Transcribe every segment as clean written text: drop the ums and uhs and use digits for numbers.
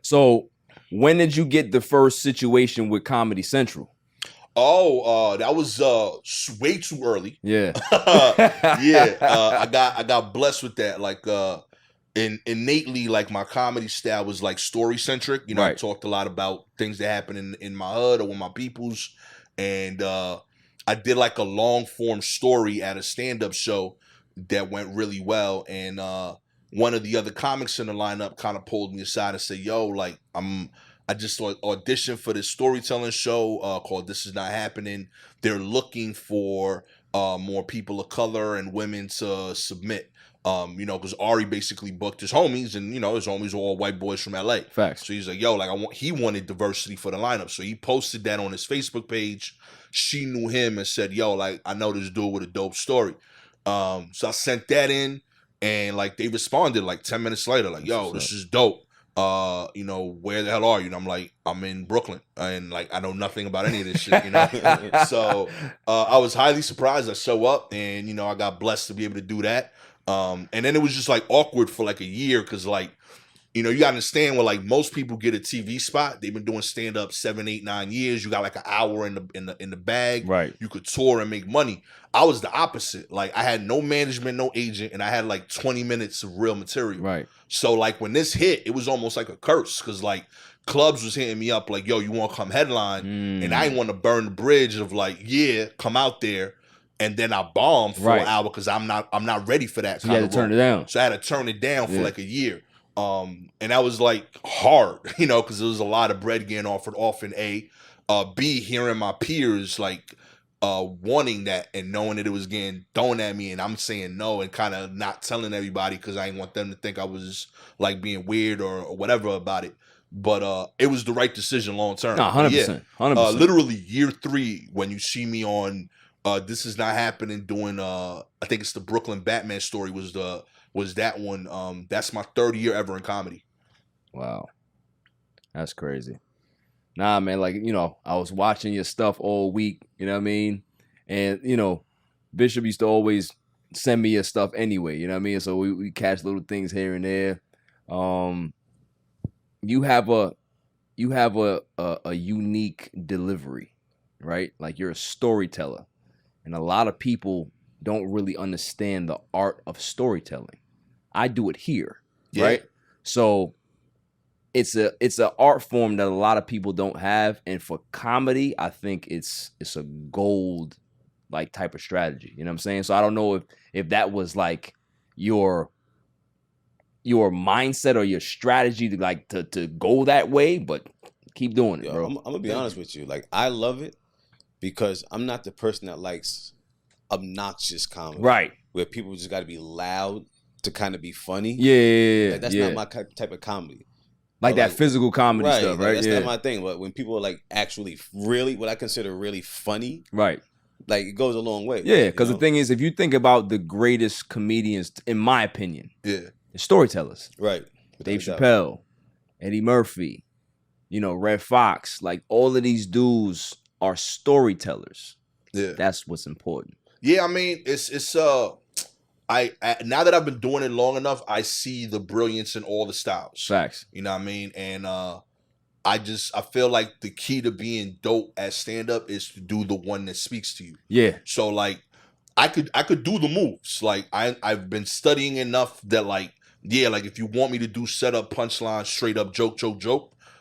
So when did you get the first situation with Comedy Central? Oh, that was way too early. Yeah. Yeah, I got blessed with that. Like innately, like my comedy style was like story centric. You know, I Right. talked a lot about things that happen in my hood or with my peoples, and I did like a long form story at a stand up show that went really well. And one of the other comics in the lineup kind of pulled me aside and said, "Yo, like I just auditioned for this storytelling show called This Is Not Happening. They're looking for more people of color and women to submit. You know, because Ari basically booked his homies, and you know, his homies were all white boys from LA. Facts. So he's like, yo, like he wanted diversity for the lineup. So he posted that on his Facebook page. She knew him and said, yo, like, I know this dude with a dope story. So I sent that in, and like they responded like 10 minutes later, like, yo, this is dope. You know, where the hell are you? And I'm like, I'm in Brooklyn, and like I know nothing about any of this shit, you know. So I was highly surprised. I show up, and you know, I got blessed to be able to do that. And then it was just like awkward for like a year because like, you know, you gotta understand when like most people get a TV spot, they've been doing stand up 7, 8, 9 years. You got like an hour in the bag. Right. You could tour and make money. I was the opposite. Like I had no management, no agent, and I had like 20 minutes of real material. Right. So like when this hit, it was almost like a curse because like clubs was hitting me up like, yo, you want to come headline? And I didn't want to burn the bridge of like, yeah, come out there. And then I bombed for an hour because I'm not ready for that. So you had to turn it down. So I had to turn it down for like a year. And that was like hard, you know, because there was a lot of bread getting offered off in A. B, hearing my peers like wanting that and knowing that it was getting thrown at me and I'm saying no and kind of not telling everybody because I didn't want them to think I was like being weird or whatever about it. But it was the right decision long term. No, 100%. 100%. Literally year 3 when you see me on This Is Not Happening doing I think it's the Brooklyn Batman story was that one. That's my 3rd year ever in comedy. Wow. That's crazy. Nah, man, like, you know, I was watching your stuff all week, you know what I mean? And, you know, Bishop used to always send me your stuff anyway, you know what I mean? So we catch little things here and there. You have a unique delivery, right? Like you're a storyteller. And a lot of people don't really understand the art of storytelling. I do it here, right? So it's an art form that a lot of people don't have, and for comedy, I think it's a gold like type of strategy. You know what I'm saying? So I don't know if that was like your mindset or your strategy to like to go that way, but keep doing it, bro. I'm gonna be honest with you. Like I love it because I'm not the person that likes obnoxious comedy, right? Where people just got to be loud to kind of be funny. Yeah, like, that's not my type of comedy. Like that physical comedy stuff, right? That's not my thing. But when people are like actually really what I consider really funny, right? Like it goes a long way. Yeah, because the thing is, if you think about the greatest comedians, in my opinion, they're storytellers, right? Dave Chappelle, Eddie Murphy, you know, Red Fox, like all of these dudes are storytellers. Yeah, that's what's important. Yeah, I mean, it's I now that I've been doing it long enough, I see the brilliance in all the styles. Facts. You know what I mean? And I feel like the key to being dope at stand up is to do the one that speaks to you. Yeah. So like I could do the moves. Like I've been studying enough that like, yeah, like if you want me to do setup, punchline, straight up joke,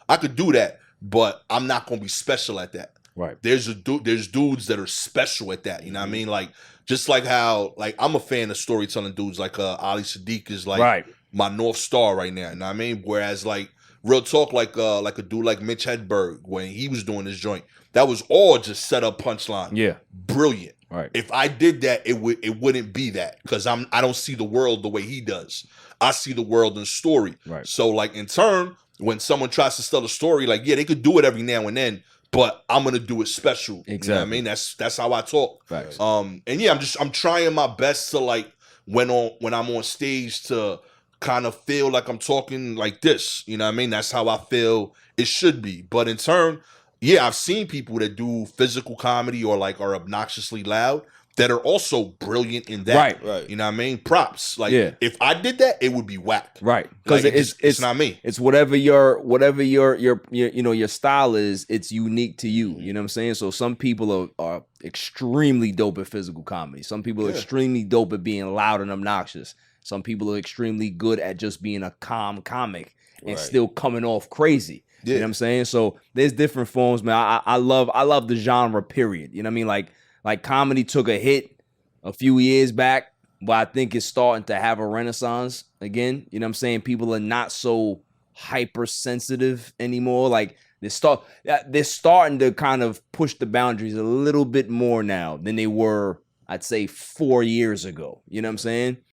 I could do that, but I'm not gonna be special at that. Right. There's dudes that are special at that. You know what I mean? Like just like how like I'm a fan of storytelling dudes like Ali Sadiq is like my North Star right now. You know what I mean? Whereas like real talk like a dude like Mitch Hedberg when he was doing his joint, that was all just set up punchline. Yeah. Brilliant. Right. If I did that, it wouldn't be that because I don't see the world the way he does. I see the world in story. Right. So like in turn, when someone tries to tell a story, like yeah, they could do it every now and then, but I'm gonna do it special. Exactly. You know what I mean? That's how I talk. Facts. And yeah, I'm trying my best to like when I'm on stage to kind of feel like I'm talking like this. You know what I mean? That's how I feel it should be. But in turn, yeah, I've seen people that do physical comedy or like are obnoxiously loud. that are also brilliant in that. Right. You know what I mean? Props. Like Yeah. if I did that, it would be whack. Right. Because Like, it's not me. It's whatever your your style is, it's unique to you. You know what I'm saying? So some people are extremely dope at physical comedy. Some people are extremely dope at being loud and obnoxious. Some people are extremely good at just being a calm comic and still coming off crazy. You know what I'm saying? So there's different forms, man. I love the genre, period. You know what I mean? Like comedy took a hit a few years back, but I think it's starting to have a renaissance again. You know what I'm saying? People are not so hypersensitive anymore. Like they're starting to kind of push the boundaries a little bit more now than they were, I'd say, 4 years ago. You know what I'm saying?